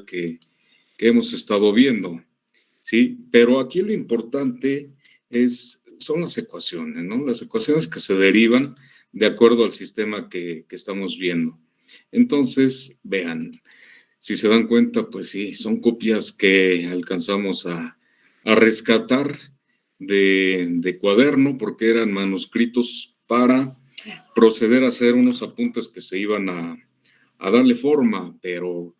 que hemos estado viendo, ¿sí? Pero aquí lo importante son las ecuaciones, ¿no? Las ecuaciones que se derivan de acuerdo al sistema que estamos viendo. Entonces, vean, si se dan cuenta, pues sí, son copias que alcanzamos a rescatar de cuaderno porque eran manuscritos para proceder a hacer unos apuntes que se iban a darle forma, pero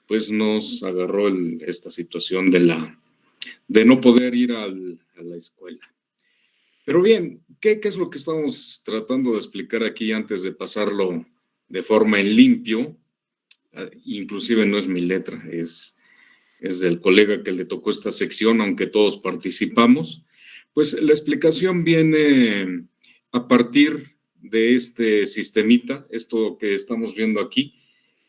pues nos agarró esta situación de no poder ir a la escuela. Pero bien, ¿qué es lo que estamos tratando de explicar aquí antes de pasarlo de forma en limpio? Inclusive no es mi letra, es del colega que le tocó esta sección, aunque todos participamos. Pues la explicación viene a partir de este sistemita, esto que estamos viendo aquí,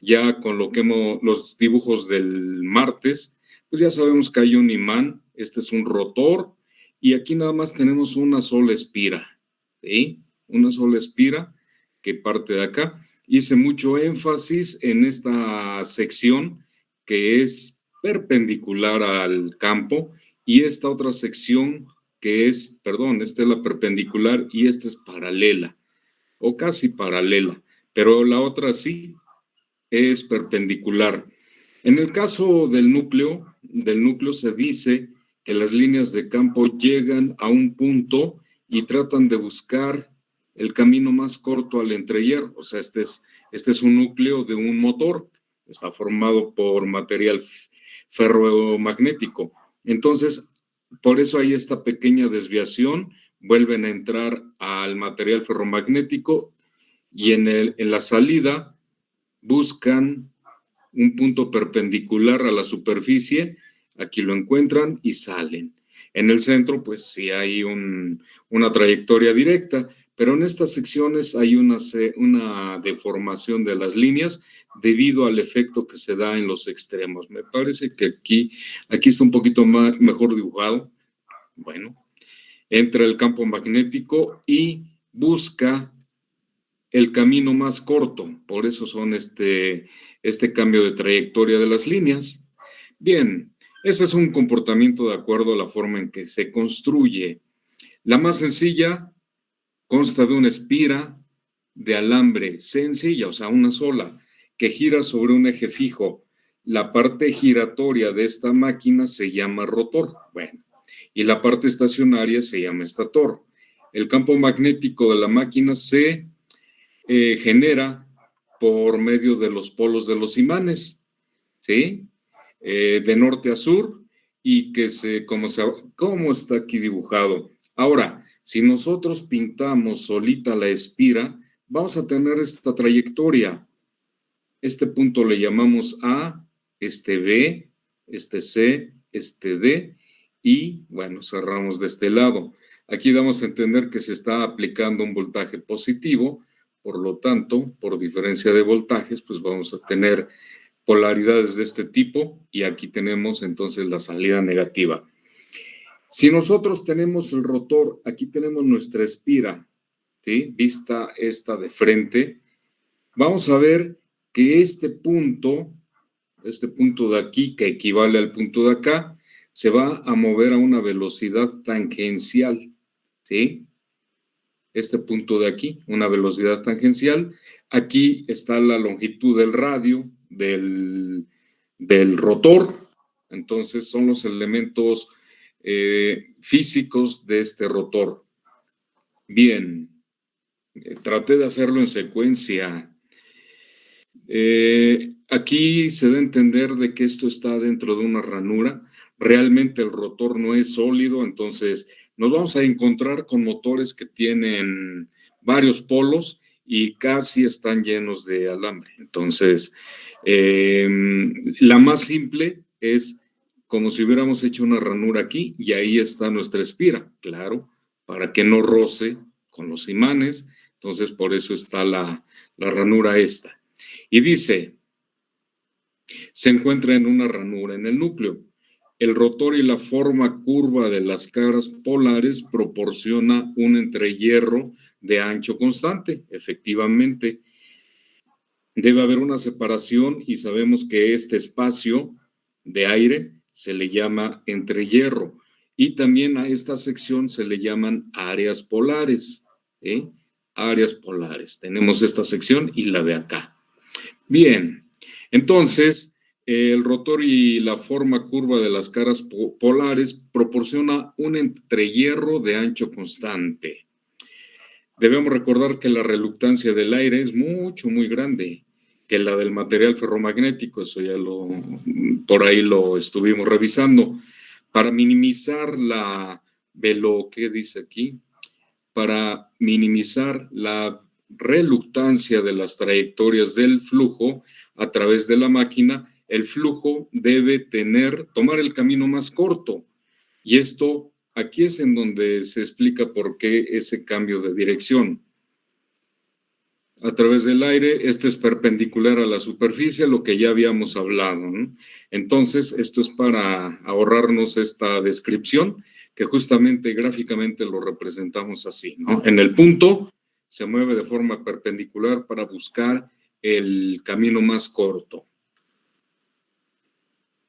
ya con los dibujos del martes, pues ya sabemos que hay un imán, este es un rotor, y aquí nada más tenemos una sola espira, ¿sí? Una sola espira que parte de acá. Hice mucho énfasis en esta sección que es perpendicular al campo y esta otra sección que esta es la perpendicular y esta es paralela o casi paralela, pero la otra sí es perpendicular. En el caso del núcleo se dice que las líneas de campo llegan a un punto y tratan de buscar el camino más corto al entreyer. O sea, este es un núcleo de un motor, está formado por material ferromagnético. Entonces, por eso hay esta pequeña desviación, vuelven a entrar al material ferromagnético y en la salida buscan un punto perpendicular a la superficie, aquí lo encuentran y salen. En el centro, pues sí hay una trayectoria directa, pero en estas secciones hay una deformación de las líneas debido al efecto que se da en los extremos. Me parece que aquí está un poquito mejor dibujado. Bueno, entra el campo magnético y busca el camino más corto, por eso son este cambio de trayectoria de las líneas. Bien, ese es un comportamiento de acuerdo a la forma en que se construye. La más sencilla consta de una espira de alambre sencilla, o sea, una sola, que gira sobre un eje fijo. La parte giratoria de esta máquina se llama rotor, bueno, y la parte estacionaria se llama estator. El campo magnético de la máquina se genera por medio de los polos de los imanes, ¿sí? De norte a sur y ¿cómo está aquí dibujado? Ahora, si nosotros pintamos solita la espira, vamos a tener esta trayectoria. Este punto le llamamos A, este B, este C, este D y, bueno, cerramos de este lado. Aquí damos a entender que se está aplicando un voltaje positivo, por lo tanto, por diferencia de voltajes, pues vamos a tener polaridades de este tipo y aquí tenemos entonces la salida negativa. Si nosotros tenemos el rotor, aquí tenemos nuestra espira, ¿sí? Vista esta de frente, vamos a ver que este punto de aquí, que equivale al punto de acá, se va a mover a una velocidad tangencial, ¿sí? Este punto de aquí, una velocidad tangencial. Aquí está la longitud del radio del rotor. Entonces, son los elementos físicos de este rotor. Bien, traté de hacerlo en secuencia. Aquí se da a entender de que esto está dentro de una ranura. Realmente el rotor no es sólido, entonces nos vamos a encontrar con motores que tienen varios polos y casi están llenos de alambre. Entonces, la más simple es como si hubiéramos hecho una ranura aquí y ahí está nuestra espira, claro, para que no roce con los imanes. Entonces, por eso está la ranura esta. Y dice, se encuentra en una ranura en el núcleo. El rotor y la forma curva de las caras polares proporciona un entrehierro de ancho constante. Efectivamente, debe haber una separación y sabemos que este espacio de aire se le llama entrehierro. Y también a esta sección se le llaman áreas polares. Áreas polares. Tenemos esta sección y la de acá. Bien, entonces el rotor y la forma curva de las caras polares proporciona un entrehierro de ancho constante. Debemos recordar que la reluctancia del aire es muy grande que la del material ferromagnético, eso ya por ahí lo estuvimos revisando. Para minimizar ¿qué dice aquí? Para minimizar la reluctancia de las trayectorias del flujo a través de la máquina, el flujo debe tomar el camino más corto. Y esto, aquí es en donde se explica por qué ese cambio de dirección. A través del aire, este es perpendicular a la superficie, lo que ya habíamos hablado, ¿no? Entonces, esto es para ahorrarnos esta descripción, que justamente gráficamente lo representamos así, ¿no? En el punto se mueve de forma perpendicular para buscar el camino más corto.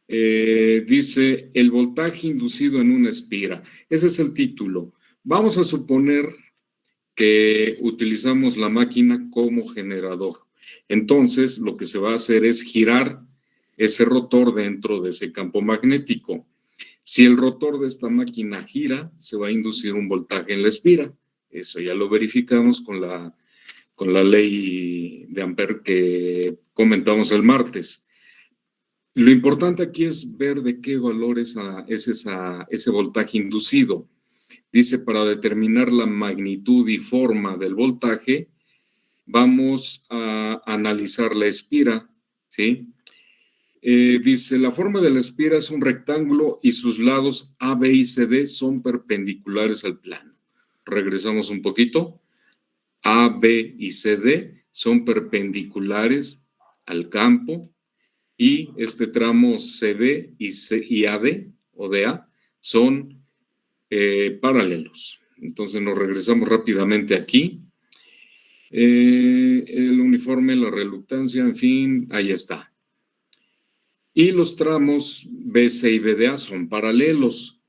Dice, el voltaje inducido en una espira. Ese es el título. Vamos a suponer que utilizamos la máquina como generador. Entonces, lo que se va a hacer es girar ese rotor dentro de ese campo magnético. Si el rotor de esta máquina gira, se va a inducir un voltaje en la espira. Eso ya lo verificamos con la ley de Ampere que comentamos el martes. Lo importante aquí es ver de qué valor es ese voltaje inducido. Dice, para determinar la magnitud y forma del voltaje, vamos a analizar la espira, ¿sí? Dice, la forma de la espira es un rectángulo y sus lados A, B y CD son perpendiculares al plano. Regresamos un poquito. A, B y CD son perpendiculares al campo y este tramo CB y AD o DA son paralelos. Entonces nos regresamos rápidamente aquí. El uniforme, la reluctancia, en fin, ahí está. Y los tramos BC y BDA son paralelos.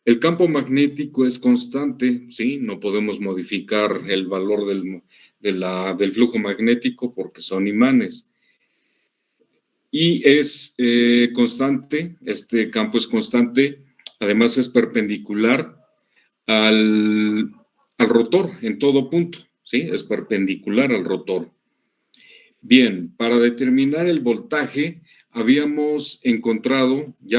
El campo magnético es constante, ¿sí? No podemos modificar el valor del flujo magnético porque son imanes. Y es constante, este campo es constante, además es perpendicular al rotor en todo punto, ¿sí? Es perpendicular al rotor. Bien, para determinar el voltaje, ya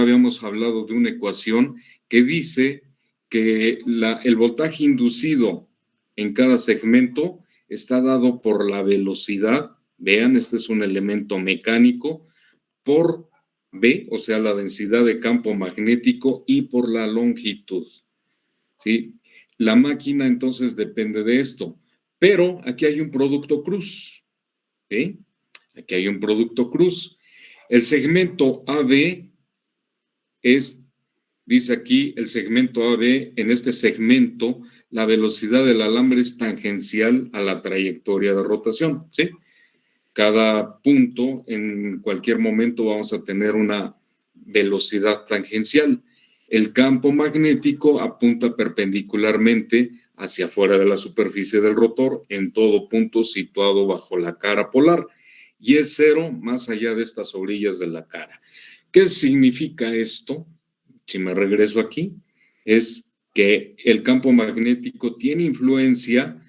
habíamos hablado de una ecuación que dice que el voltaje inducido en cada segmento está dado por la velocidad, vean, este es un elemento mecánico, por B, o sea, la densidad de campo magnético y por la longitud, ¿sí? La máquina entonces depende de esto, pero aquí hay un producto cruz, ¿sí? Aquí hay un producto cruz. El segmento AB dice aquí, el segmento AB, en este segmento, la velocidad del alambre es tangencial a la trayectoria de rotación, ¿sí? Cada punto, en cualquier momento vamos a tener una velocidad tangencial. El campo magnético apunta perpendicularmente hacia afuera de la superficie del rotor en todo punto situado bajo la cara polar y es cero más allá de estas orillas de la cara. ¿Qué significa esto? Si me regreso aquí, es que el campo magnético tiene influencia,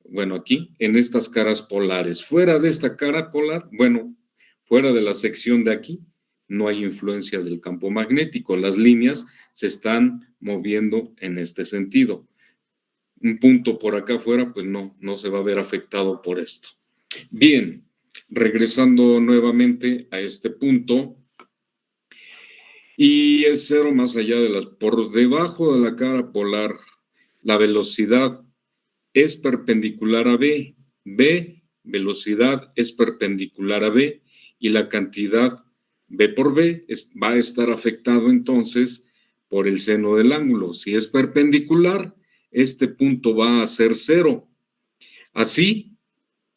bueno, aquí, en estas caras polares. Fuera de esta cara polar, bueno, fuera de la sección de aquí, no hay influencia del campo magnético. Las líneas se están moviendo en este sentido. Un punto por acá afuera, pues no se va a ver afectado por esto. Bien, regresando nuevamente a este punto, y es cero más allá por debajo de la cara polar, la velocidad es perpendicular a B. B, velocidad, es perpendicular a B y la cantidad B por B va a estar afectado entonces por el seno del ángulo. Si es perpendicular, este punto va a ser cero. Así,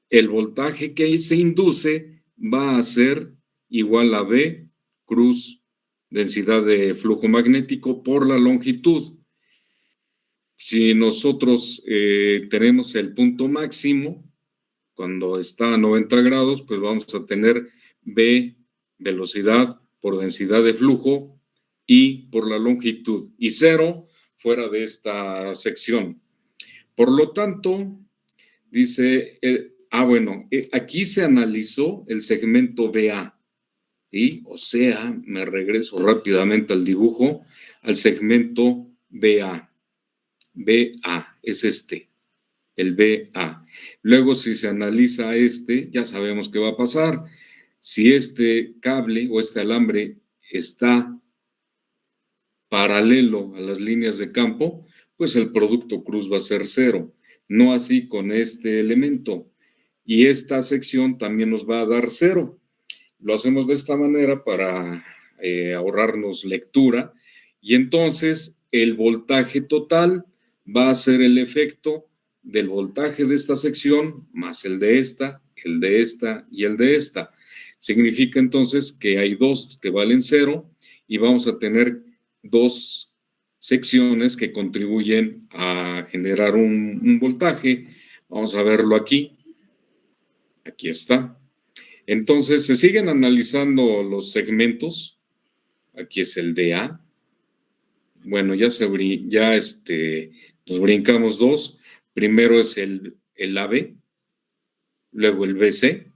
el voltaje que se induce va a ser igual a B cruz densidad de flujo magnético por la longitud. Si nosotros tenemos el punto máximo, cuando está a 90 grados, pues vamos a tener V, velocidad por densidad de flujo, y por la longitud, y 0 fuera de esta sección. Por lo tanto, dice, aquí se analizó el segmento BA, ¿sí? O sea, me regreso rápidamente al dibujo, al segmento BA. BA es el BA. Luego, si se analiza ya sabemos qué va a pasar. Si este cable o este alambre está paralelo a las líneas de campo, pues el producto cruz va a ser 0. No así con este elemento. Y esta sección también nos va a dar 0. Lo hacemos de esta manera para ahorrarnos lectura. Y entonces el voltaje total va a ser el efecto del voltaje de esta sección más el de esta, el de esta y el de esta. Significa entonces que hay dos que valen 0 y vamos a tener dos secciones que contribuyen a generar un voltaje. Vamos a verlo aquí. Aquí está. Entonces, se siguen analizando los segmentos. Aquí es el DA. Bueno, nos brincamos dos. Primero es el AB, luego el BC,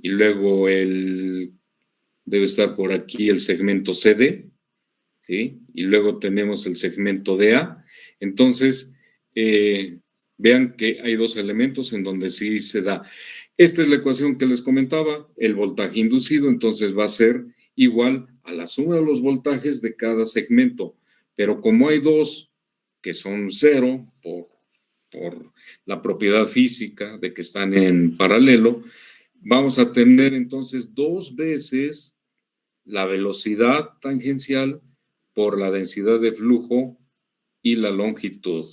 y luego debe estar por aquí el segmento CD, ¿sí? Y luego tenemos el segmento DA. Entonces, vean que hay dos elementos en donde sí se da. Esta es la ecuación que les comentaba, el voltaje inducido, entonces va a ser igual a la suma de los voltajes de cada segmento, pero como hay dos que son 0 por la propiedad física de que están en paralelo, vamos a tener entonces 2 veces la velocidad tangencial por la densidad de flujo y la longitud.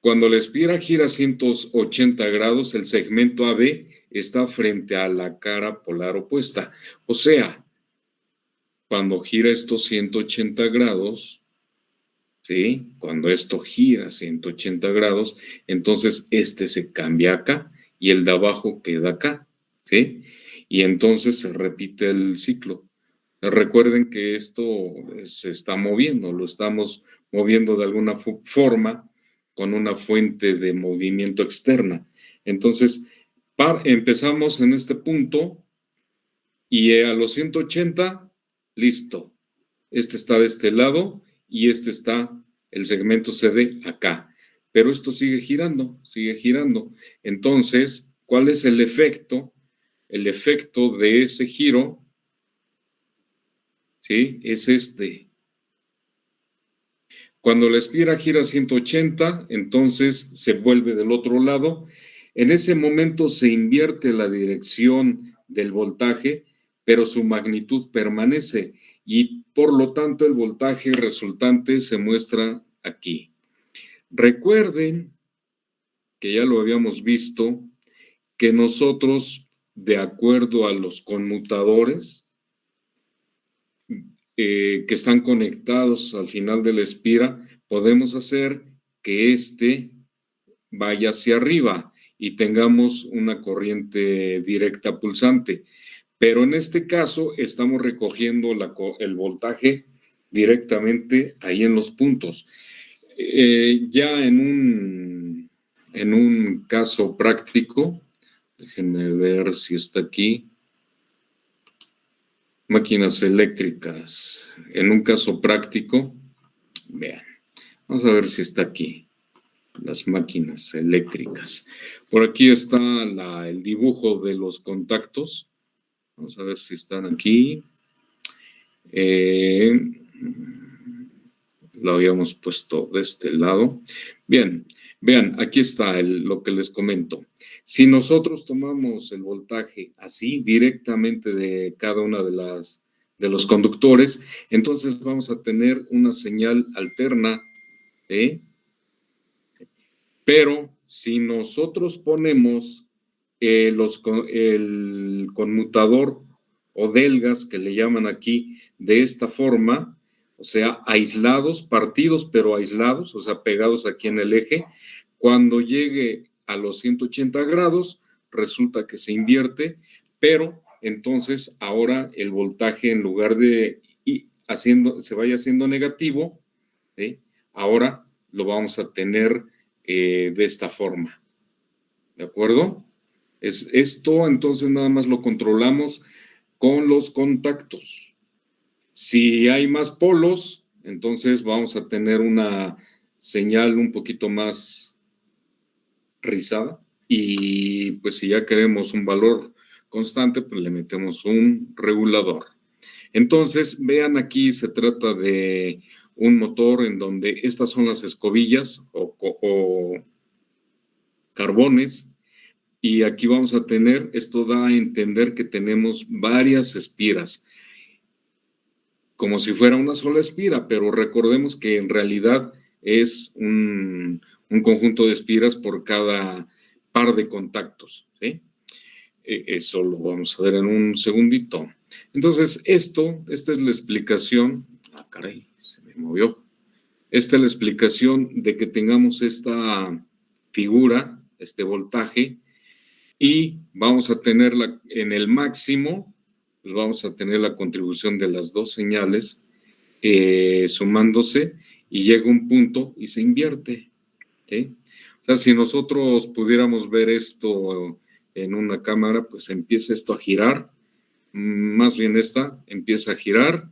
Cuando la espira gira 180 grados, el segmento AB está frente a la cara polar opuesta. O sea, cuando gira estos 180 grados, ¿sí? Cuando esto gira 180 grados, entonces este se cambia acá y el de abajo queda acá, ¿sí? Y entonces se repite el ciclo. Recuerden que esto se está moviendo, lo estamos moviendo de alguna forma con una fuente de movimiento externa. Entonces, empezamos en este punto y a los 180, listo. Este está de este lado y este está, el segmento CD acá. Pero esto sigue girando, sigue girando. Entonces, ¿cuál es el efecto? El efecto de ese giro, ¿sí? Es este. Cuando la espira gira 180, entonces se vuelve del otro lado. En ese momento se invierte la dirección del voltaje, pero su magnitud permanece y por lo tanto el voltaje resultante se muestra aquí. Recuerden que ya lo habíamos visto, que nosotros, de acuerdo a los conmutadores que están conectados al final de la espira, podemos hacer que este vaya hacia arriba y tengamos una corriente directa pulsante. Pero en este caso estamos recogiendo el voltaje directamente ahí en los puntos. Ya en un caso práctico, déjenme ver si está aquí, máquinas eléctricas. En un caso práctico, vean, vamos a ver si está aquí, las máquinas eléctricas. Por aquí está el dibujo de los contactos. Vamos a ver si están aquí. Lo habíamos puesto de este lado. Bien, vean, aquí está lo que les comento. Si nosotros tomamos el voltaje así, directamente de cada una de los conductores, entonces vamos a tener una señal alterna, pero si nosotros ponemos el conmutador o delgas, que le llaman aquí, de esta forma, o sea, aislados, partidos pero aislados, o sea, pegados aquí en el eje. Cuando llegue a los 180 grados, resulta que se invierte, pero entonces ahora el voltaje, en lugar de se vaya haciendo negativo, ¿sí? Ahora lo vamos a tener de esta forma. ¿De acuerdo? Esto entonces nada más lo controlamos con los contactos. Si hay más polos, entonces vamos a tener una señal un poquito más rizada, y pues si ya queremos un valor constante, pues le metemos un regulador. Entonces, vean, aquí se trata de un motor en donde estas son las escobillas o carbones, y aquí vamos a tener, esto da a entender que tenemos varias espiras, como si fuera una sola espira, pero recordemos que en realidad es un conjunto de espiras por cada par de contactos, ¿sí? Eso lo vamos a ver en un segundito. Entonces, esta es la explicación. Ah, caray, se me movió. Esta es la explicación de que tengamos esta figura, este voltaje, y vamos a tenerla en el máximo, pues vamos a tener la contribución de las dos señales sumándose, y llega un punto y se invierte, ¿sí? O sea, si nosotros pudiéramos ver esto en una cámara, pues empieza esto a girar, más bien esta empieza a girar,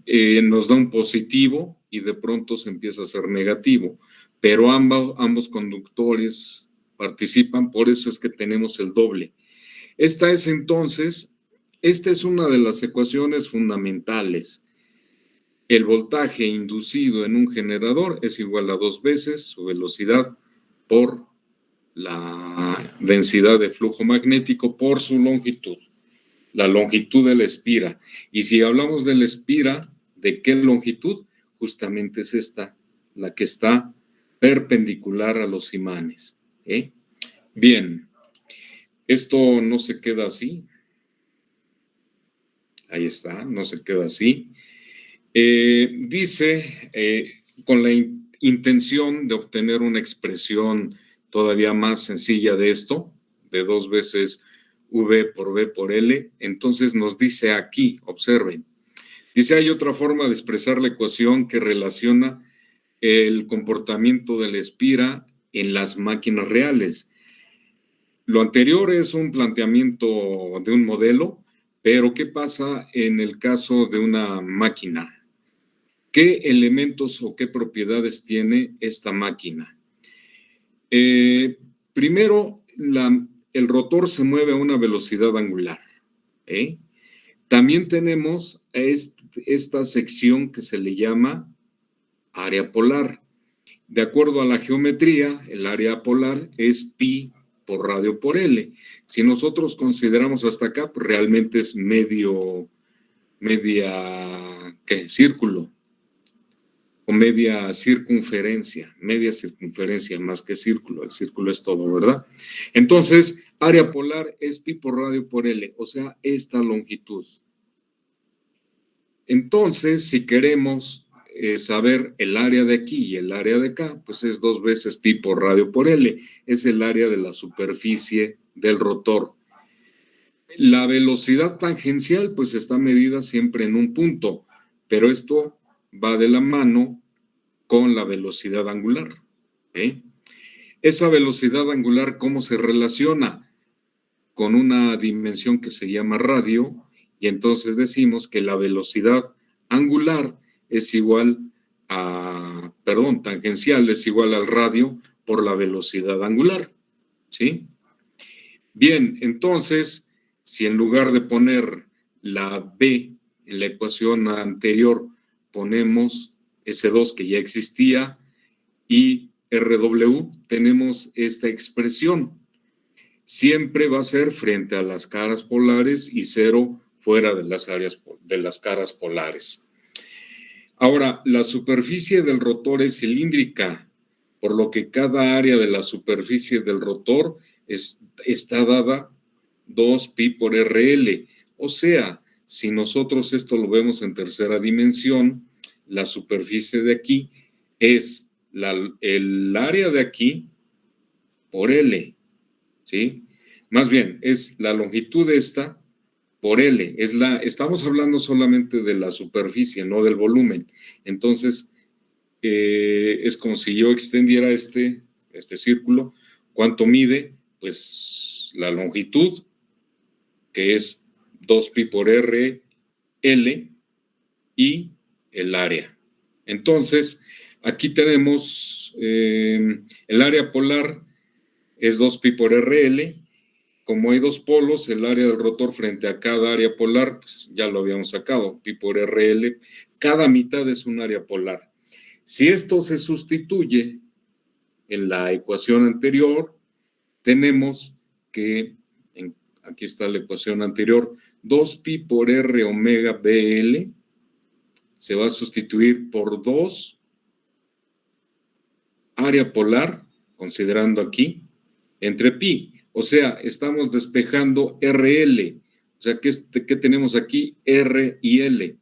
nos da un positivo y de pronto se empieza a hacer negativo, pero ambos conductores participan, por eso es que tenemos el doble. Esta es una de las ecuaciones fundamentales. El voltaje inducido en un generador es igual a 2 veces su velocidad por la densidad de flujo magnético por su longitud, la longitud de la espira. Y si hablamos de la espira, ¿de qué longitud? Justamente es esta, la que está perpendicular a los imanes. Bien, esto no se queda así. Ahí está, no se queda así. Dice, con la intención de obtener una expresión todavía más sencilla de esto, de 2 veces V por B por L, entonces nos dice aquí, observen, dice, hay otra forma de expresar la ecuación que relaciona el comportamiento de la espira en las máquinas reales. Lo anterior es un planteamiento de un modelo, pero ¿qué pasa en el caso de una máquina? ¿Qué elementos o qué propiedades tiene esta máquina? Primero, el rotor se mueve a una velocidad angular. También tenemos esta sección que se le llama área polar. De acuerdo a la geometría, el área polar es pi por radio por L. Si nosotros consideramos hasta acá, pues realmente es círculo, o media circunferencia más que círculo, el círculo es todo, ¿verdad? Entonces, área polar es pi por radio por L, o sea, esta longitud. Entonces, si queremos saber el área de aquí y el área de acá, pues es 2 veces pi por radio por L, es el área de la superficie del rotor. La velocidad tangencial, pues está medida siempre en un punto, pero esto va de la mano con la velocidad angular. Esa velocidad angular, ¿cómo se relaciona? Con una dimensión que se llama radio, y entonces decimos que la velocidad angular es igual tangencial es igual al radio por la velocidad angular, ¿sí? Bien, entonces, si en lugar de poner la B en la ecuación anterior, ponemos S2 que ya existía y RW, tenemos esta expresión. Siempre va a ser frente a las caras polares y 0 fuera de las caras polares. Ahora, la superficie del rotor es cilíndrica, por lo que cada área de la superficie del rotor está dada 2pi por RL. O sea, si nosotros esto lo vemos en tercera dimensión, la superficie de aquí es el área de aquí por L, ¿sí? Más bien, es la longitud de esta por L. Estamos hablando solamente de la superficie, no del volumen. Entonces, es como si yo extendiera este círculo. ¿Cuánto mide? Pues la longitud, que es 2pi por R, L, y el área. Entonces, aquí tenemos el área polar es 2pi por RL. Como hay dos polos, el área del rotor frente a cada área polar, pues ya lo habíamos sacado, pi por RL. Cada mitad es un área polar. Si esto se sustituye en la ecuación anterior, tenemos que, aquí está la ecuación anterior, 2pi por R omega BL se va a sustituir por 2 área polar, considerando aquí, entre pi. O sea, estamos despejando RL. O sea, ¿qué tenemos aquí? R y L.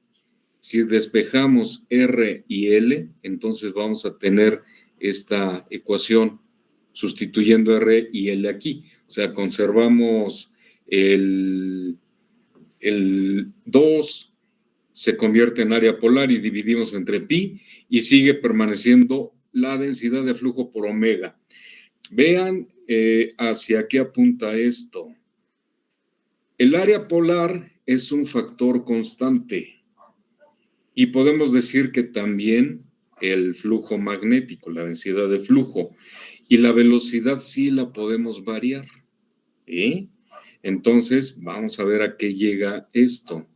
Si despejamos R y L, entonces vamos a tener esta ecuación sustituyendo R y L aquí. O sea, conservamos el 2 se convierte en área polar y dividimos entre pi y sigue permaneciendo la densidad de flujo por omega. Vean hacia qué apunta esto. El área polar es un factor constante y podemos decir que también el flujo magnético, la densidad de flujo y la velocidad sí la podemos variar. ¿Sí? Entonces, vamos a ver a qué llega esto.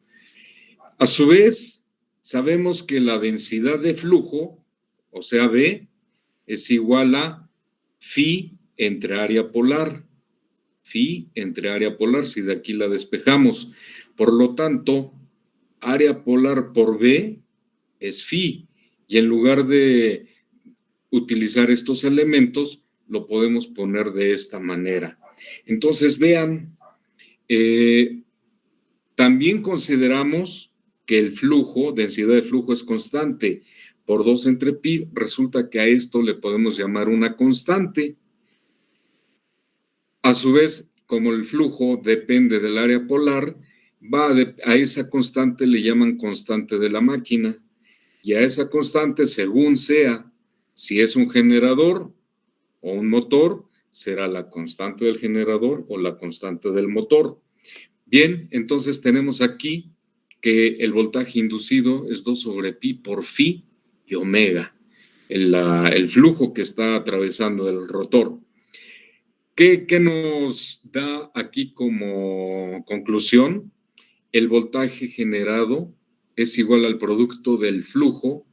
A su vez, sabemos que la densidad de flujo, o sea, B, es igual a phi entre área polar. Phi entre área polar, si de aquí la despejamos. Por lo tanto, área polar por B es phi. Y en lugar de utilizar estos elementos, lo podemos poner de esta manera. Entonces, vean, también consideramos que el flujo, densidad de flujo es constante. Por 2 entre pi, resulta que a esto le podemos llamar una constante. A su vez, como el flujo depende del área polar, a esa constante le llaman constante de la máquina. Y a esa constante, según sea, si es un generador o un motor, será la constante del generador o la constante del motor. Bien, entonces tenemos aquí que el voltaje inducido es 2 sobre pi por phi y omega, el flujo que está atravesando el rotor. ¿Qué nos da aquí como conclusión? El voltaje generado es igual al producto del flujo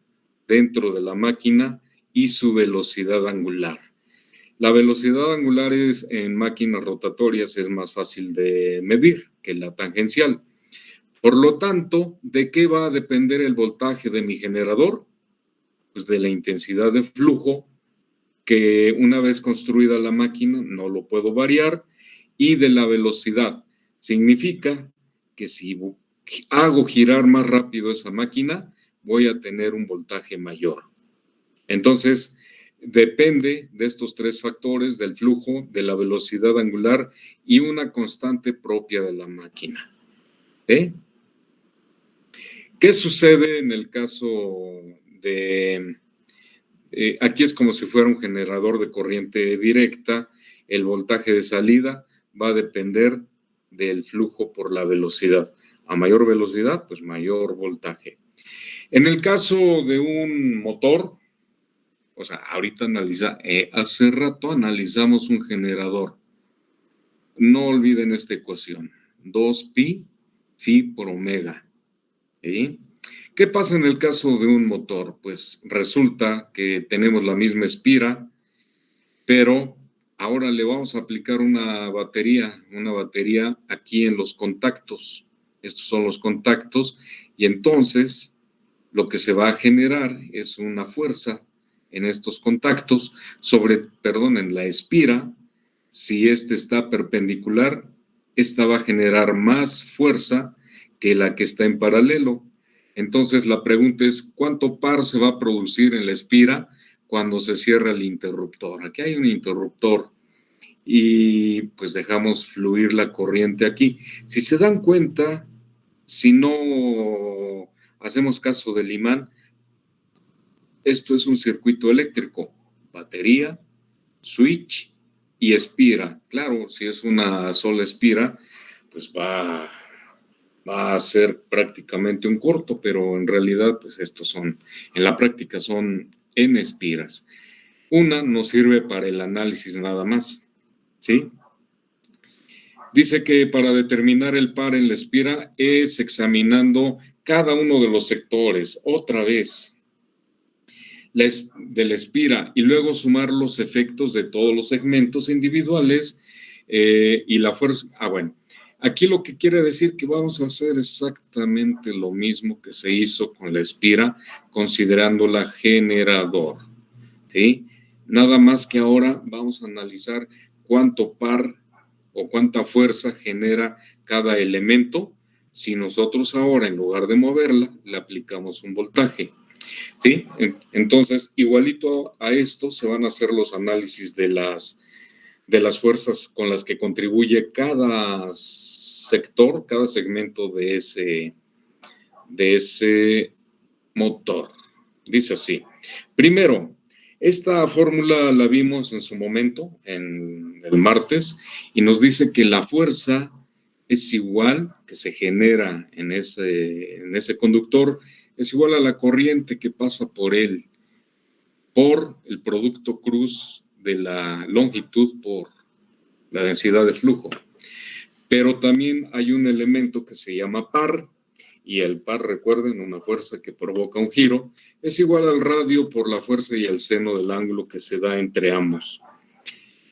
dentro de la máquina y su velocidad angular. La velocidad angular en máquinas rotatorias es más fácil de medir que la tangencial. Por lo tanto, ¿de qué va a depender el voltaje de mi generador? Pues de la intensidad de flujo, que una vez construida la máquina no lo puedo variar, y de la velocidad. Significa que si hago girar más rápido esa máquina, voy a tener un voltaje mayor. Entonces, depende de estos tres factores, del flujo, de la velocidad angular y una constante propia de la máquina. ¿Qué sucede en el caso de... aquí es como si fuera un generador de corriente directa, el voltaje de salida va a depender del flujo por la velocidad. A mayor velocidad, pues mayor voltaje. En el caso de un motor, o sea, ahorita hace rato analizamos un generador. No olviden esta ecuación, 2pi, phi por omega. ¿Sí? ¿Qué pasa en el caso de un motor? Pues resulta que tenemos la misma espira, pero ahora le vamos a aplicar una batería aquí en los contactos. Estos son los contactos y entonces lo que se va a generar es una fuerza en estos contactos en la espira. Si este está perpendicular, esta va a generar más fuerza que la que está en paralelo. Entonces la pregunta es, ¿cuánto par se va a producir en la espira cuando se cierra el interruptor? Aquí hay un interruptor y pues dejamos fluir la corriente aquí. Si se dan cuenta, si no hacemos caso del imán, esto es un circuito eléctrico, batería, switch y espira. Claro, si es una sola espira, pues va a ser prácticamente un corto, pero en realidad, pues estos son, en la práctica son en espiras. Una nos sirve para el análisis nada más, ¿sí? Dice que para determinar el par en la espira es examinando cada uno de los sectores, otra vez, de la espira, y luego sumar los efectos de todos los segmentos individuales y la fuerza. Bueno, aquí lo que quiere decir que vamos a hacer exactamente lo mismo que se hizo con la espira, considerándola generador, ¿sí? Nada más que ahora vamos a analizar cuánto par o cuánta fuerza genera cada elemento si nosotros ahora, en lugar de moverla, le aplicamos un voltaje. ¿Sí? Entonces, igualito a esto se van a hacer los análisis de las fuerzas con las que contribuye cada sector, cada segmento de ese motor. Dice así. Primero, esta fórmula la vimos en su momento, en el martes, y nos dice que la fuerza es igual, que se genera en ese conductor, es igual a la corriente que pasa por él, por el producto cruz de la longitud por la densidad de flujo. Pero también hay un elemento que se llama par, y el par, recuerden, una fuerza que provoca un giro, es igual al radio por la fuerza y el seno del ángulo que se da entre ambos,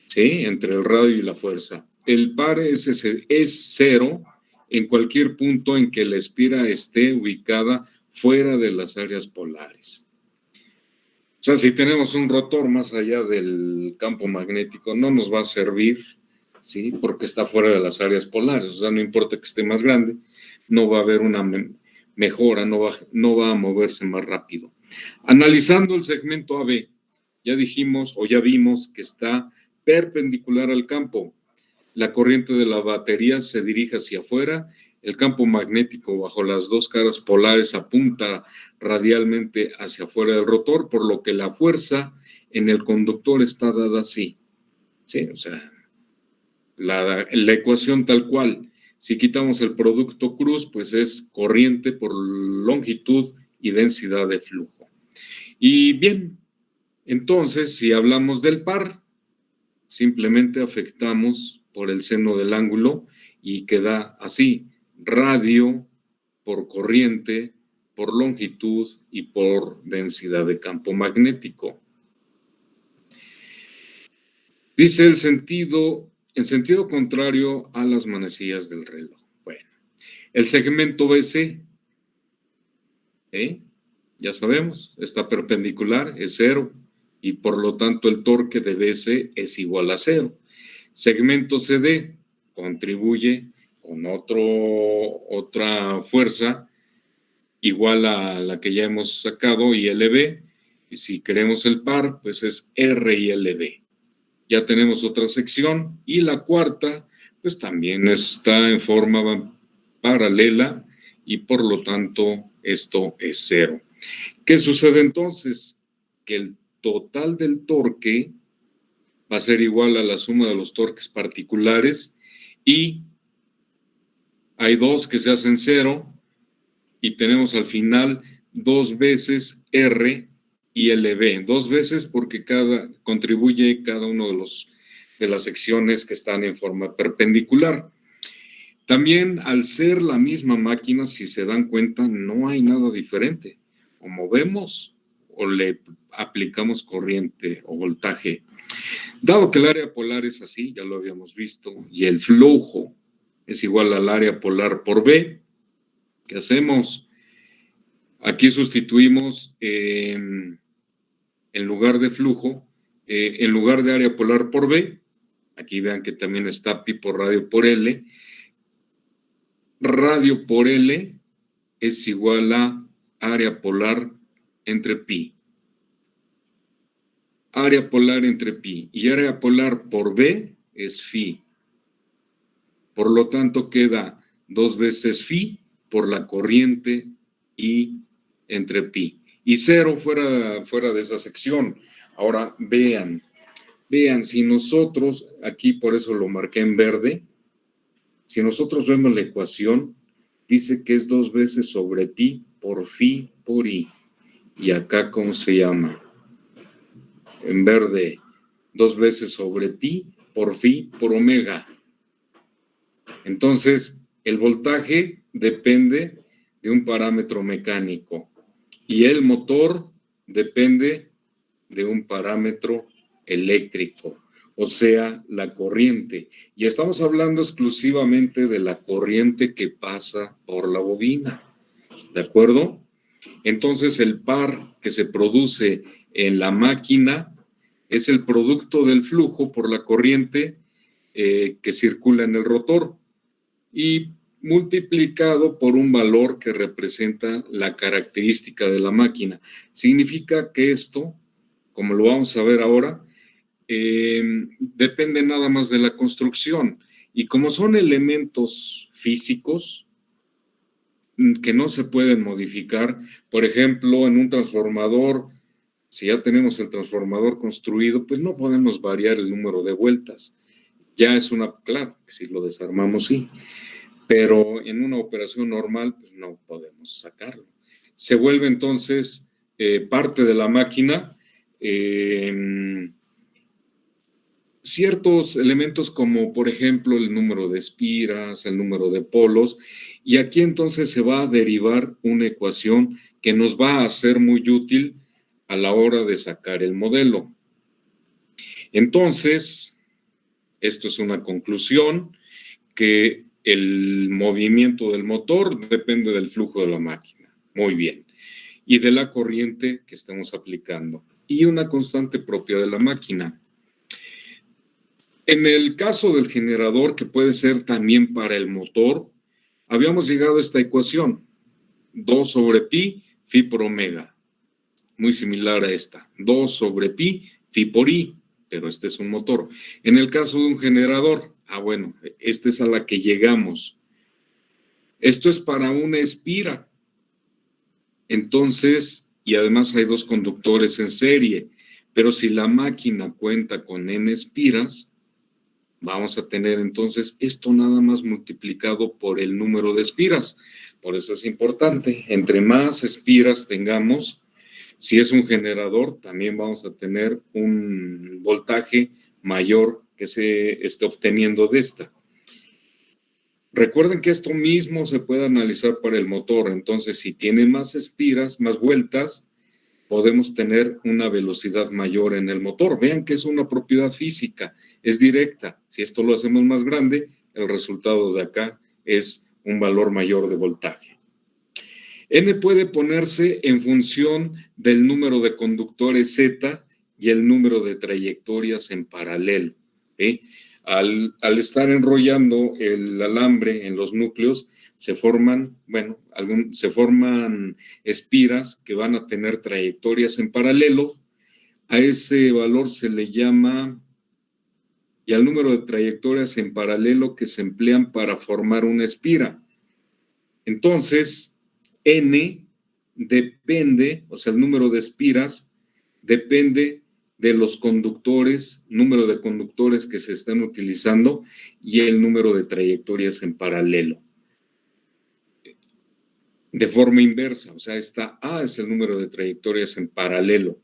¿sí? Entre el radio y la fuerza. El par es cero en cualquier punto en que la espira esté ubicada fuera de las áreas polares. O sea, si tenemos un rotor más allá del campo magnético, no nos va a servir, ¿sí? Porque está fuera de las áreas polares. O sea, no importa que esté más grande, no va a haber una mejora, no va a moverse más rápido. Analizando el segmento AB, ya dijimos o ya vimos que está perpendicular al campo. La corriente de la batería se dirige hacia afuera, el campo magnético bajo las dos caras polares apunta radialmente hacia afuera del rotor, por lo que la fuerza en el conductor está dada así. ¿Sí? O sea, la ecuación tal cual. Si quitamos el producto cruz, pues es corriente por longitud y densidad de flujo. Y bien, entonces, si hablamos del par, simplemente afectamos por el seno del ángulo y queda así, radio por corriente, por longitud y por densidad de campo magnético. Dice en sentido contrario a las manecillas del reloj. Bueno, el segmento BC, ya sabemos, está perpendicular, es cero, y por lo tanto el torque de BC es igual a cero. Segmento CD contribuye con otra fuerza igual a la que ya hemos sacado, ILB, y si queremos el par, pues es RILB. Ya tenemos otra sección, y la cuarta, pues también está en forma paralela, y por lo tanto esto es cero. ¿Qué sucede entonces? Que el total del torque va a ser igual a la suma de los torques particulares, y hay dos que se hacen cero, y tenemos al final dos veces R y LB, dos veces porque contribuye cada uno de las secciones que están en forma perpendicular. También, al ser la misma máquina, si se dan cuenta, no hay nada diferente. O movemos o le aplicamos corriente o voltaje. Dado que el área polar es así, ya lo habíamos visto, y el flujo es igual al área polar por B, ¿qué hacemos? Aquí sustituimos en lugar de flujo, en lugar de área polar por B, aquí vean que también está pi por radio por L, radio por L es igual a área polar entre pi. Área polar entre pi y área polar por B es phi. Por lo tanto, queda 2 veces phi por la corriente I entre pi. Y 0 fuera de esa sección. Ahora vean, si nosotros, aquí por eso lo marqué en verde, si nosotros vemos la ecuación, dice que es 2 veces sobre pi por I. Y acá, ¿cómo se llama? En verde, 2 veces sobre pi por omega. Entonces, el voltaje depende de un parámetro mecánico y el motor depende de un parámetro eléctrico, o sea, la corriente. Y estamos hablando exclusivamente de la corriente que pasa por la bobina, ¿de acuerdo? Entonces, el par que se produce en la máquina es el producto del flujo por la corriente que circula en el rotor y multiplicado por un valor que representa la característica de la máquina. Significa que esto, como lo vamos a ver ahora, depende nada más de la construcción. Y como son elementos físicos que no se pueden modificar, por ejemplo, en un transformador, si ya tenemos el transformador construido, pues no podemos variar el número de vueltas. Ya es claro, si lo desarmamos, sí. Pero en una operación normal, pues no podemos sacarlo. Se vuelve entonces parte de la máquina ciertos elementos como, por ejemplo, el número de espiras, el número de polos, y aquí entonces se va a derivar una ecuación que nos va a ser muy útil a la hora de sacar el modelo. Entonces, esto es una conclusión, que el movimiento del motor depende del flujo de la máquina. Muy bien. Y de la corriente que estamos aplicando. Y una constante propia de la máquina. En el caso del generador, que puede ser también para el motor, habíamos llegado a esta ecuación. 2 sobre pi, phi por omega. Muy similar a esta. 2 sobre pi, phi por i. Pero este es un motor. En el caso de un generador, bueno, esta es a la que llegamos. Esto es para una espira. Entonces, y además hay 2 conductores en serie, pero si la máquina cuenta con n espiras, vamos a tener entonces esto nada más multiplicado por el número de espiras. Por eso es importante, entre más espiras tengamos, si es un generador, también vamos a tener un voltaje mayor que se esté obteniendo de esta. Recuerden que esto mismo se puede analizar para el motor, entonces si tiene más espiras, más vueltas, podemos tener una velocidad mayor en el motor. Vean que es una propiedad física, es directa. Si esto lo hacemos más grande, el resultado de acá es un valor mayor de voltaje. N puede ponerse en función del número de conductores Z y el número de trayectorias en paralelo. Al estar enrollando el alambre en los núcleos, se forman espiras que van a tener trayectorias en paralelo. A ese valor se le llama, y al número de trayectorias en paralelo que se emplean para formar una espira. Entonces, N depende, o sea, el número de espiras depende de los conductores, número de conductores que se están utilizando y el número de trayectorias en paralelo. De forma inversa, o sea, esta A es el número de trayectorias en paralelo.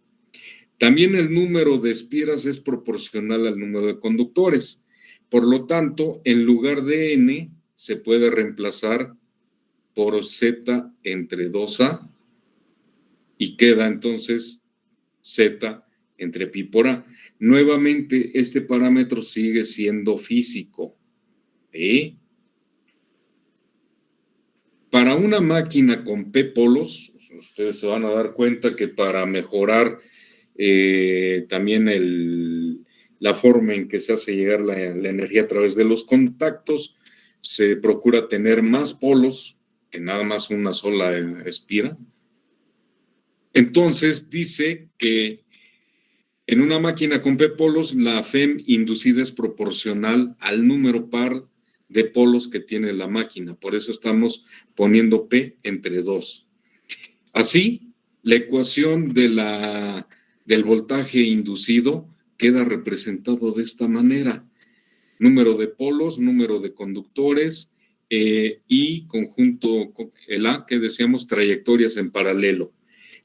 También el número de espiras es proporcional al número de conductores. Por lo tanto, en lugar de N, se puede reemplazar por Z entre 2A y queda entonces Z entre pi por A. Nuevamente, este parámetro sigue siendo físico. Para una máquina con P polos, ustedes se van a dar cuenta que para mejorar también la forma en que se hace llegar la energía a través de los contactos, se procura tener más polos que nada más una sola espira. Entonces dice que en una máquina con P polos, la FEM inducida es proporcional al número par de polos que tiene la máquina. Por eso estamos poniendo P entre 2. Así, la ecuación del voltaje inducido queda representado de esta manera. Número de polos, número de conductores y conjunto, el A, que decíamos trayectorias en paralelo.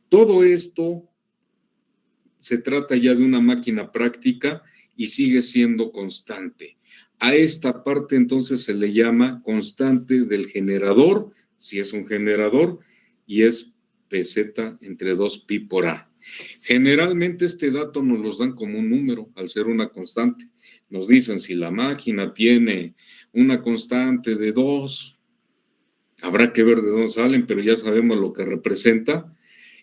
Todo esto se trata ya de una máquina práctica y sigue siendo constante. A esta parte entonces se le llama constante del generador, si es un generador, y es PZ entre 2pi por A. Generalmente este dato nos los dan como un número al ser una constante. Nos dicen si la máquina tiene una constante de 2, habrá que ver de dónde salen, pero ya sabemos lo que representa.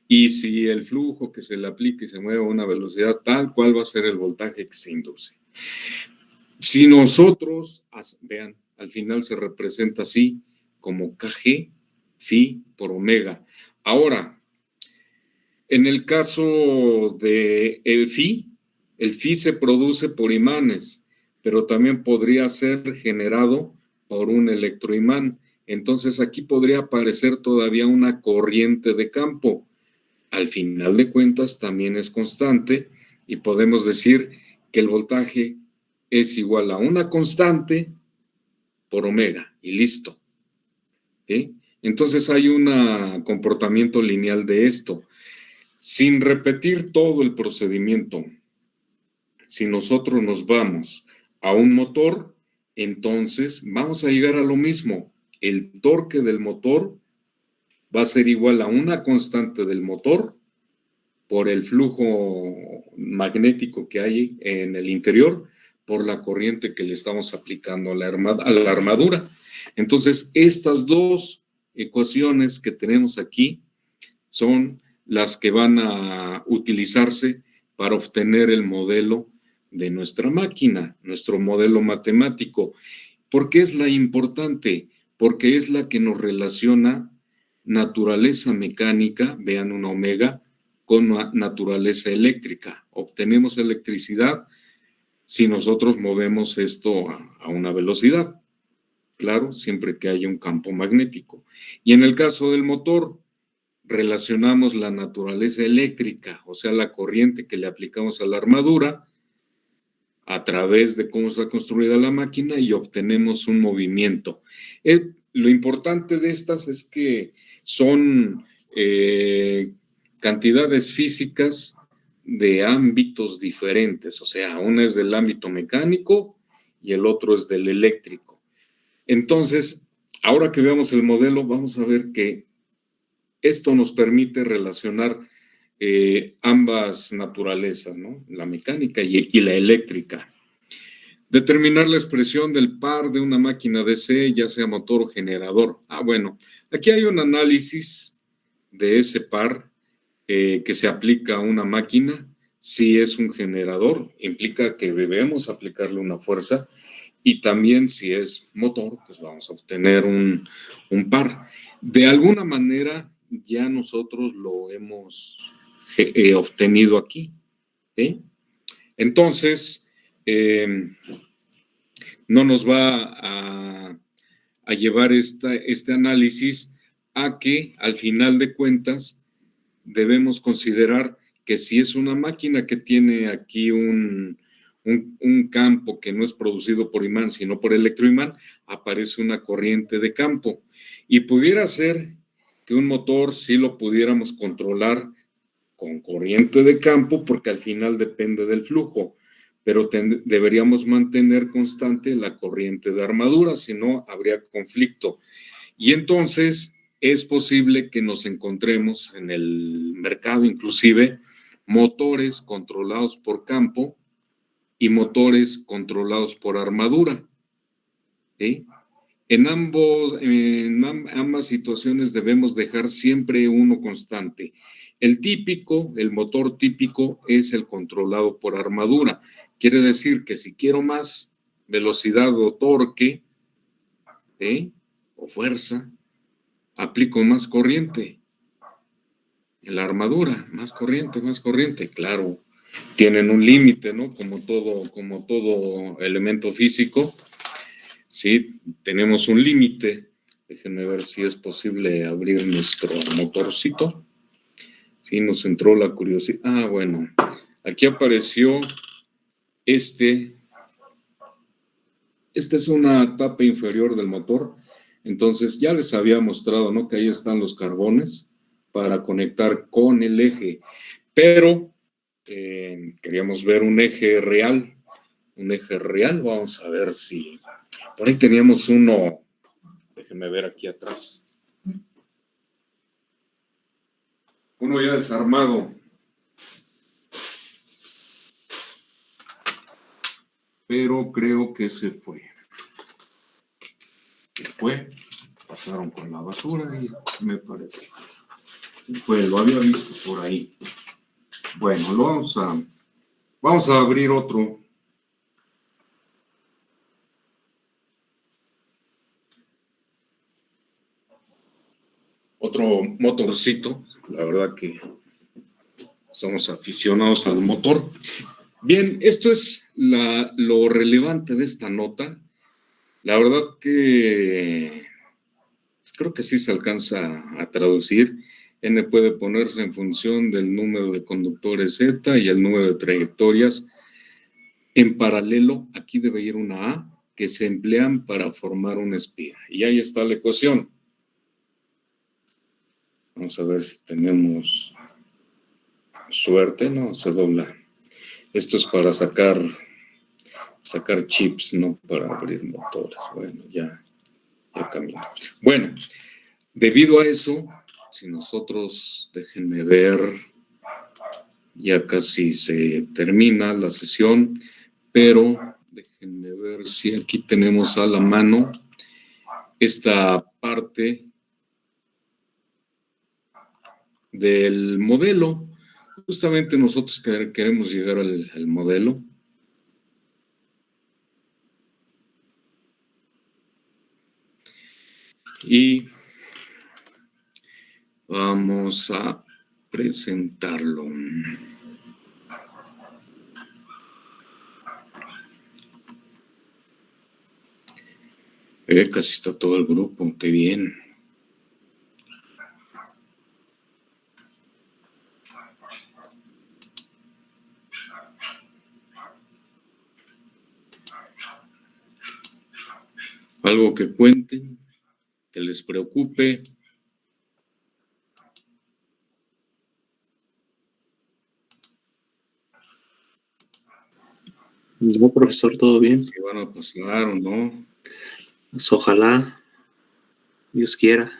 Y si el flujo que se le aplica y se mueve a una velocidad tal, ¿cuál va a ser el voltaje que se induce? Si nosotros, vean, al final se representa así, como Kg, Phi por omega. Ahora, en el caso del el Phi se produce por imanes, pero también podría ser generado por un electroimán. Entonces aquí podría aparecer todavía una corriente de campo. Al final de cuentas también es constante y podemos decir que el voltaje es igual a una constante por omega y listo. ¿Sí? Entonces hay un comportamiento lineal de esto. Sin repetir todo el procedimiento, si nosotros nos vamos a un motor, entonces vamos a llegar a lo mismo. El torque del motor va a ser igual a una constante del motor por el flujo magnético que hay en el interior, por la corriente que le estamos aplicando a la armadura. Entonces, estas dos ecuaciones que tenemos aquí son las que van a utilizarse para obtener el modelo de nuestra máquina, nuestro modelo matemático. ¿Por qué es la importante? Porque es la que nos relaciona naturaleza mecánica, vean una omega, con naturaleza eléctrica. Obtenemos electricidad si nosotros movemos esto a una velocidad. Claro, siempre que haya un campo magnético. Y en el caso del motor, relacionamos la naturaleza eléctrica, o sea, la corriente que le aplicamos a la armadura, a través de cómo está construida la máquina y obtenemos un movimiento. Lo importante de estas es que son cantidades físicas de ámbitos diferentes, o sea, uno es del ámbito mecánico y el otro es del eléctrico. Entonces, ahora que veamos el modelo, vamos a ver que esto nos permite relacionar ambas naturalezas, ¿no? La mecánica y la eléctrica. Determinar la expresión del par de una máquina DC, ya sea motor o generador. Bueno, aquí hay un análisis de ese par que se aplica a una máquina. Si es un generador, implica que debemos aplicarle una fuerza, y también si es motor, pues vamos a obtener un par. De alguna manera ya nosotros lo hemos obtenido aquí. ¿Sí? Entonces, no nos va a llevar este análisis a que al final de cuentas debemos considerar que si es una máquina que tiene aquí un campo que no es producido por imán, sino por electroimán, aparece una corriente de campo. Y pudiera ser que un motor sí lo pudiéramos controlar con corriente de campo, porque al final depende del flujo, pero deberíamos mantener constante la corriente de armadura, si no habría conflicto. Y entonces es posible que nos encontremos en el mercado inclusive motores controlados por campo y motores controlados por armadura. ¿Sí? En ambas situaciones debemos dejar siempre uno constante. El motor típico es el controlado por armadura. Quiere decir que si quiero más velocidad o torque, o fuerza, aplico más corriente en la armadura, más corriente, claro. Tienen un límite, ¿no? Como todo elemento físico, sí, tenemos un límite. Déjenme ver si es posible abrir nuestro motorcito. Sí, nos entró la curiosidad. Ah, bueno, aquí apareció esta es una tapa inferior del motor. Entonces ya les había mostrado, ¿no? Que ahí están los carbones para conectar con el eje. Pero queríamos ver un eje real. Vamos a ver si... Por ahí teníamos uno. Déjenme ver aquí atrás. Uno ya desarmado. Pero creo que se fue. Pasaron con la basura y me parece. Se fue, lo había visto por ahí. Bueno, vamos a abrir otro. Otro motorcito. La verdad que somos aficionados al motor. Bien, esto es lo relevante de esta nota. La verdad que creo que sí se alcanza a traducir. N puede ponerse en función del número de conductores Z y el número de trayectorias. En paralelo, aquí debe ir una A, que se emplean para formar una espira. Y ahí está la ecuación. Vamos a ver si tenemos suerte. No, se dobla. Esto es para sacar chips, no para abrir motores. Bueno, ya cambió. Bueno, debido a eso, si nosotros, déjenme ver, ya casi se termina la sesión, pero déjenme ver si aquí tenemos a la mano esta parte del modelo. Justamente nosotros queremos llegar al modelo. Y vamos a presentarlo. Casi está todo el grupo, qué bien. Algo que cuenten, que les preocupe. No, profesor, todo bien. Si van a pasar o no. Pues ojalá, Dios quiera.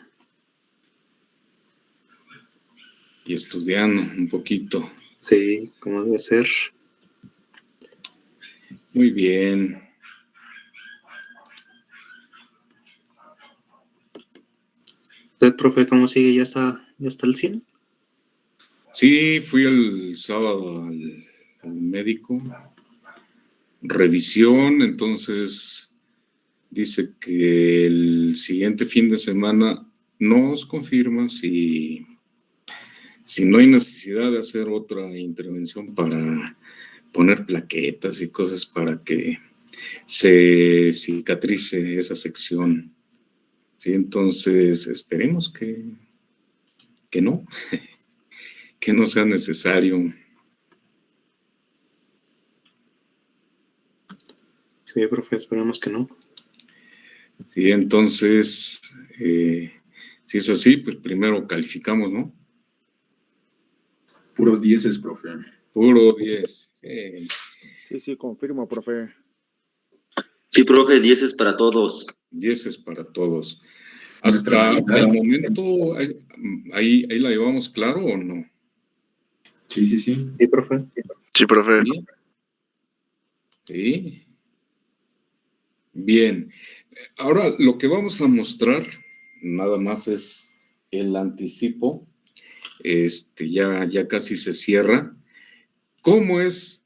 Y estudiando un poquito. Sí, como debe ser. Muy bien. ¿Usted, profe, cómo sigue? ¿Ya está al 100? Sí, fui el sábado al médico. Revisión, entonces dice que el siguiente fin de semana nos confirma si no hay necesidad de hacer otra intervención para poner plaquetas y cosas para que se cicatrice esa sección. Sí, entonces esperemos que no, que no sea necesario. Sí, profe, esperamos que no. Sí, entonces, si es así, pues primero calificamos, ¿no? Puros 10, profe. Puro 10. Sí, confirmo, profe. Sí, profe, 10 para todos. 10 para todos. Hasta el momento, ¿ahí la llevamos claro o no? Sí. Sí, profe. Sí, profe. Sí. Bien. Ahora lo que vamos a mostrar nada más es el anticipo. Ya casi se cierra. ¿Cómo es,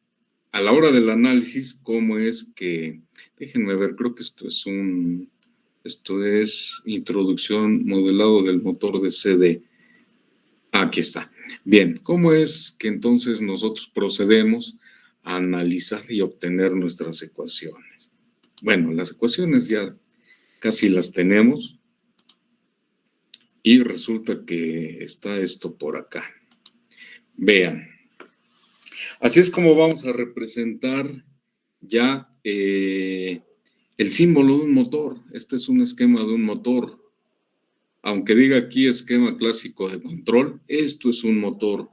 a la hora del análisis, cómo es que, déjenme ver, creo que esto es un Esto es introducción, modelado del motor de CD. Aquí está. Bien, ¿cómo es que entonces nosotros procedemos a analizar y obtener nuestras ecuaciones? Bueno, las ecuaciones ya casi las tenemos y resulta que está esto por acá. Vean, así es como vamos a representar ya el símbolo de un motor. Este es un esquema de un motor. Aunque diga aquí esquema clásico de control, esto es un motor.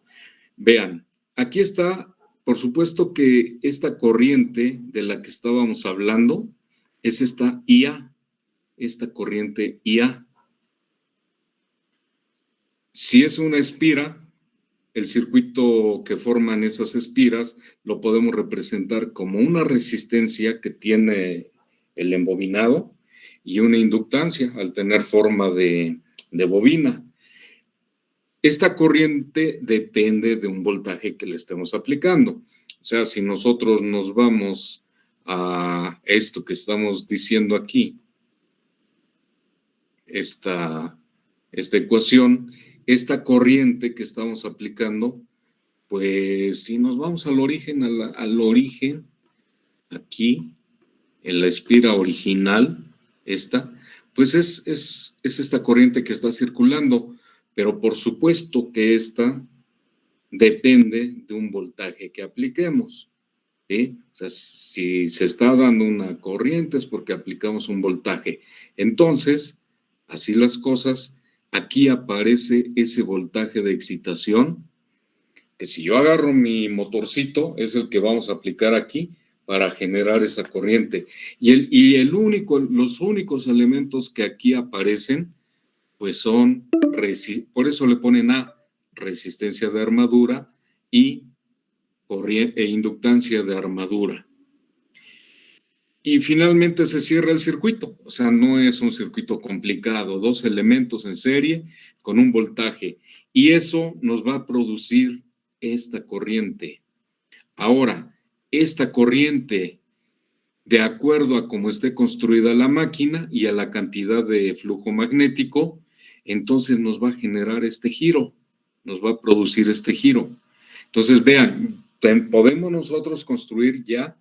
Vean, aquí está, por supuesto que esta corriente de la que estábamos hablando es esta IA, esta corriente IA. Si es una espira, el circuito que forman esas espiras lo podemos representar como una resistencia que tiene el embobinado y una inductancia al tener forma de bobina. Esta corriente depende de un voltaje que le estemos aplicando. O sea, si nosotros nos vamos a esto que estamos diciendo aquí, esta ecuación, esta corriente que estamos aplicando, pues si nos vamos al origen, aquí, en la espira original, pues es esta corriente que está circulando, pero por supuesto que esta depende de un voltaje que apliquemos, ¿sí? O sea, si se está dando una corriente es porque aplicamos un voltaje. Entonces, así las cosas, aquí aparece ese voltaje de excitación, que si yo agarro mi motorcito, es el que vamos a aplicar aquí para generar esa corriente. Los únicos elementos que aquí aparecen, pues son, por eso le ponen A, resistencia de armadura e inductancia de armadura. Y finalmente se cierra el circuito, o sea, no es un circuito complicado, 2 elementos en serie con un voltaje, y eso nos va a producir esta corriente. Ahora, esta corriente, de acuerdo a cómo esté construida la máquina y a la cantidad de flujo magnético, entonces nos va a generar este giro, nos va a producir este giro. Entonces, vean, podemos nosotros construir ya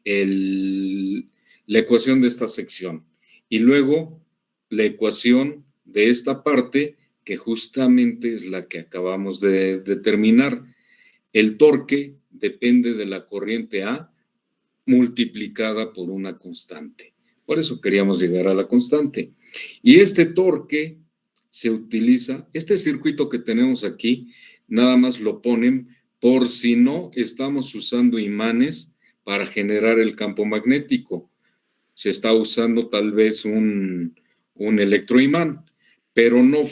la ecuación de esta sección y luego la ecuación de esta parte, que justamente es la que acabamos de determinar. El torque depende de la corriente A multiplicada por una constante. Por eso queríamos llegar a la constante. Y este torque se utiliza, este circuito que tenemos aquí, nada más lo ponen por si no estamos usando imanes para generar el campo magnético. Se está usando tal vez un electroimán, pero no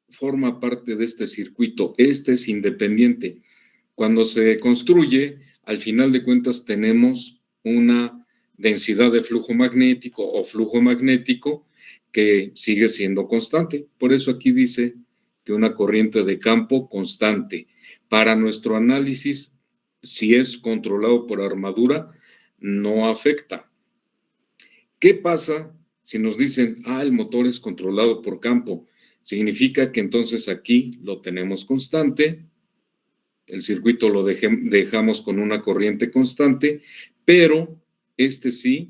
forma parte de este circuito. Este es independiente. Cuando se construye, al final de cuentas tenemos una densidad de flujo magnético o flujo magnético que sigue siendo constante. Por eso aquí dice que una corriente de campo constante. Para nuestro análisis, si es controlado por armadura, no afecta. ¿Qué pasa si nos dicen, el motor es controlado por campo? Significa que entonces aquí lo tenemos constante, el circuito lo dejamos con una corriente constante, pero este sí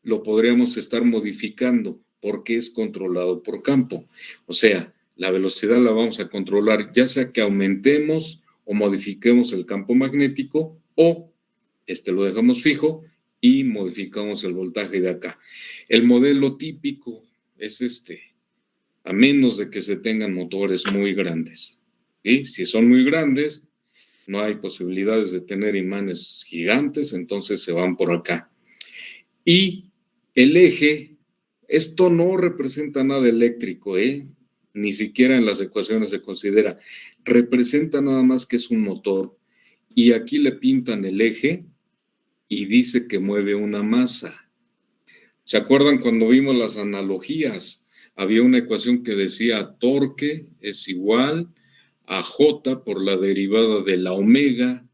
lo podríamos estar modificando porque es controlado por campo. O sea, la velocidad la vamos a controlar ya sea que aumentemos o modifiquemos el campo magnético o lo dejamos fijo y modificamos el voltaje de acá. El modelo típico es a menos de que se tengan motores muy grandes. ¿Sí? Si son muy grandes, no hay posibilidades de tener imanes gigantes, entonces se van por acá. Y el eje, esto no representa nada eléctrico, ni siquiera en las ecuaciones se considera, representa nada más que es un motor. Y aquí le pintan el eje y dice que mueve una masa. ¿Se acuerdan cuando vimos las analogías? Había una ecuación que decía torque es igual a J por la derivada de la omega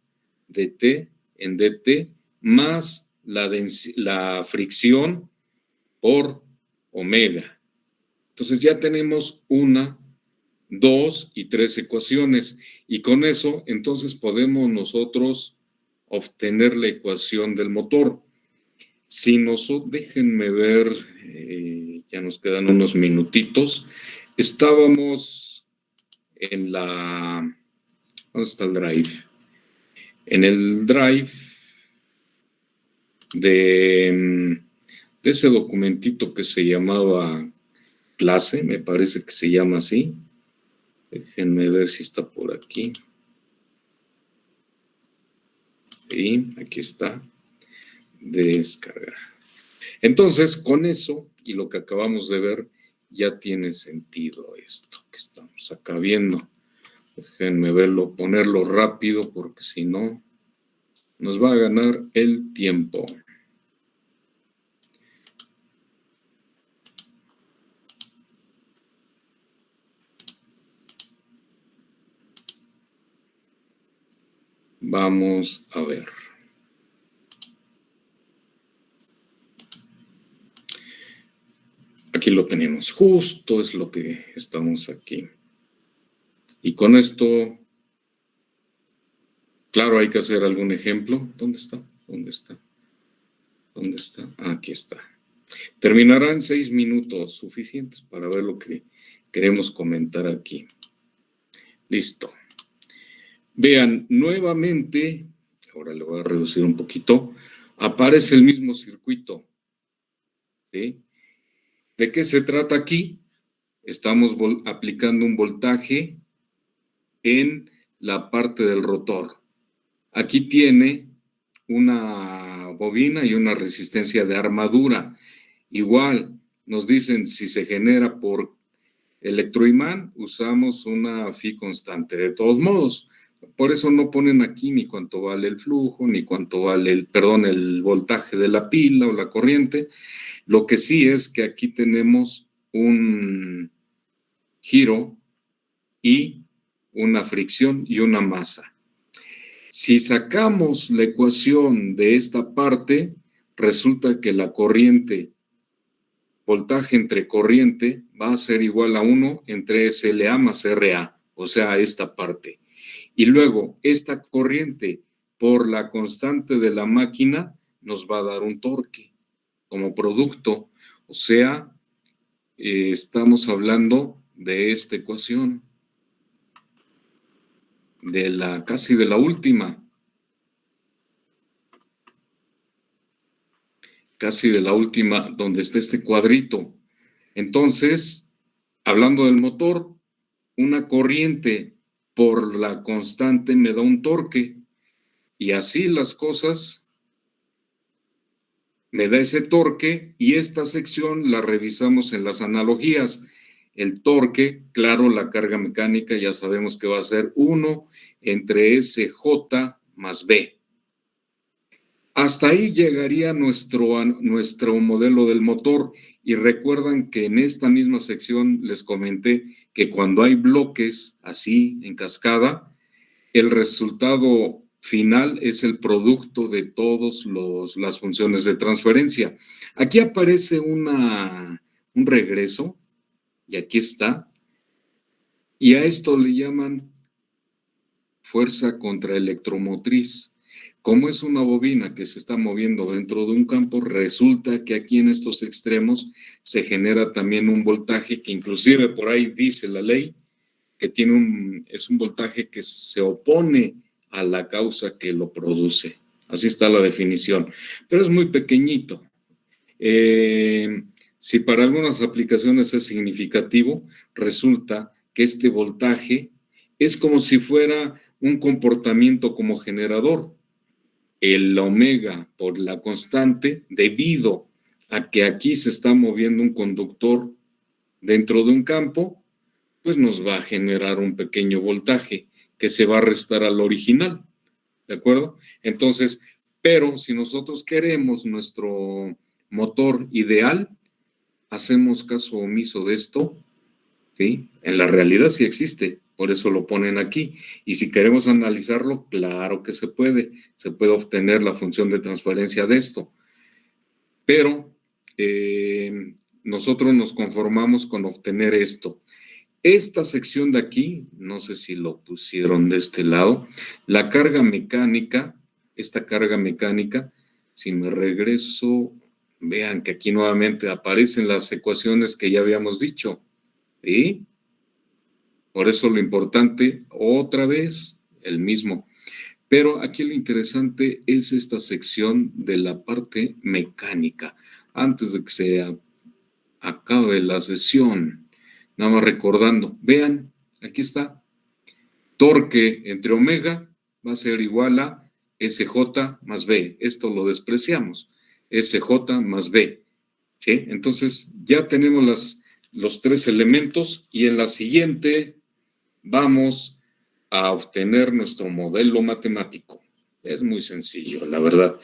de T en dt más la fricción por omega. Entonces ya tenemos 1, 2 y 3 ecuaciones. Y con eso, entonces podemos nosotros obtener la ecuación del motor. Si nosotros, déjenme ver, ya nos quedan unos minutitos. Estábamos en la... ¿Dónde está el drive? En el drive de ese documentito que se llamaba clase, me parece que se llama así. Déjenme ver si está por aquí. Sí, aquí está. Descargar. Entonces, con eso y lo que acabamos de ver, ya tiene sentido esto que estamos acá viendo. Déjenme verlo, ponerlo rápido, porque si no, nos va a ganar el tiempo. Vamos a ver. Aquí lo tenemos, justo es lo que estamos aquí. Y con esto, claro, hay que hacer algún ejemplo. ¿Dónde está? ¿Dónde está? ¿Dónde está? Ah, aquí está. Terminará en 6 minutos, suficientes para ver lo que queremos comentar aquí. Listo. Vean, nuevamente, ahora le voy a reducir un poquito, aparece el mismo circuito. ¿Sí? ¿De qué se trata aquí? Estamos aplicando un voltaje en la parte del rotor. Aquí tiene una bobina y una resistencia de armadura. Igual, nos dicen si se genera por electroimán, usamos una phi constante. De todos modos, por eso no ponen aquí ni cuánto vale el flujo, ni cuánto vale el voltaje de la pila o la corriente. Lo que sí es que aquí tenemos un giro y una fricción y una masa. Si sacamos la ecuación de esta parte, resulta que la corriente, voltaje entre corriente, va a ser igual a 1 entre SLA más RA, o sea, esta parte. Y luego, esta corriente por la constante de la máquina nos va a dar un torque como producto. O sea, estamos hablando de esta ecuación, casi de la última. Casi de la última, donde está este cuadrito. Entonces, hablando del motor, una corriente por la constante me da un torque, y así las cosas, me da ese torque, y esta sección la revisamos en las analogías. El torque, claro, la carga mecánica, ya sabemos que va a ser 1 entre SJ más B. Hasta ahí llegaría nuestro modelo del motor, y recuerdan que en esta misma sección les comenté que cuando hay bloques así en cascada, el resultado final es el producto de todas las funciones de transferencia. Aquí aparece un regreso, y aquí está, y a esto le llaman fuerza contraelectromotriz. Como es una bobina que se está moviendo dentro de un campo, resulta que aquí en estos extremos se genera también un voltaje que inclusive por ahí dice la ley que es un voltaje que se opone a la causa que lo produce. Así está la definición, pero es muy pequeñito. Si para algunas aplicaciones es significativo, resulta que este voltaje es como si fuera un comportamiento como generador. El omega por la constante, debido a que aquí se está moviendo un conductor dentro de un campo, pues nos va a generar un pequeño voltaje que se va a restar al original, ¿de acuerdo? Entonces, pero si nosotros queremos nuestro motor ideal, hacemos caso omiso de esto, ¿sí? En la realidad sí existe, por eso lo ponen aquí. Y si queremos analizarlo, claro que se puede obtener la función de transferencia de esto. Pero nosotros nos conformamos con obtener esto. Esta sección de aquí, no sé si lo pusieron de este lado, la carga mecánica, esta carga mecánica, si me regreso, vean que aquí nuevamente aparecen las ecuaciones que ya habíamos dicho, ¿sí? Por eso lo importante, otra vez, el mismo. Pero aquí lo interesante es esta sección de la parte mecánica. Antes de que se acabe la sesión, nada más recordando, vean, aquí está, torque entre omega va a ser igual a SJ más B. Esto lo despreciamos, SJ más B. ¿Sí? Entonces ya tenemos los tres elementos y en la siguiente vamos a obtener nuestro modelo matemático. Es muy sencillo, la verdad.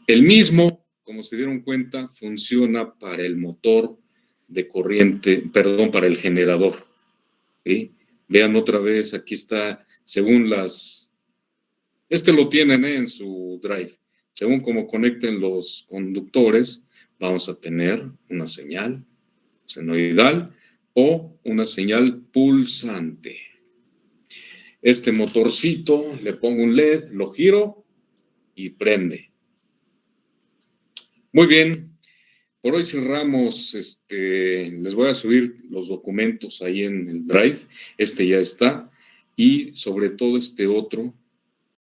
El mismo, como se dieron cuenta, funciona para el motor de corriente, perdón, para el generador. ¿Sí? Vean otra vez, aquí está, según este lo tienen en su drive. Según cómo conecten los conductores, vamos a tener una señal senoidal o una señal pulsante. Este motorcito, le pongo un LED, lo giro y prende. Muy bien, por hoy cerramos, les voy a subir los documentos ahí en el Drive, este ya está, y sobre todo este otro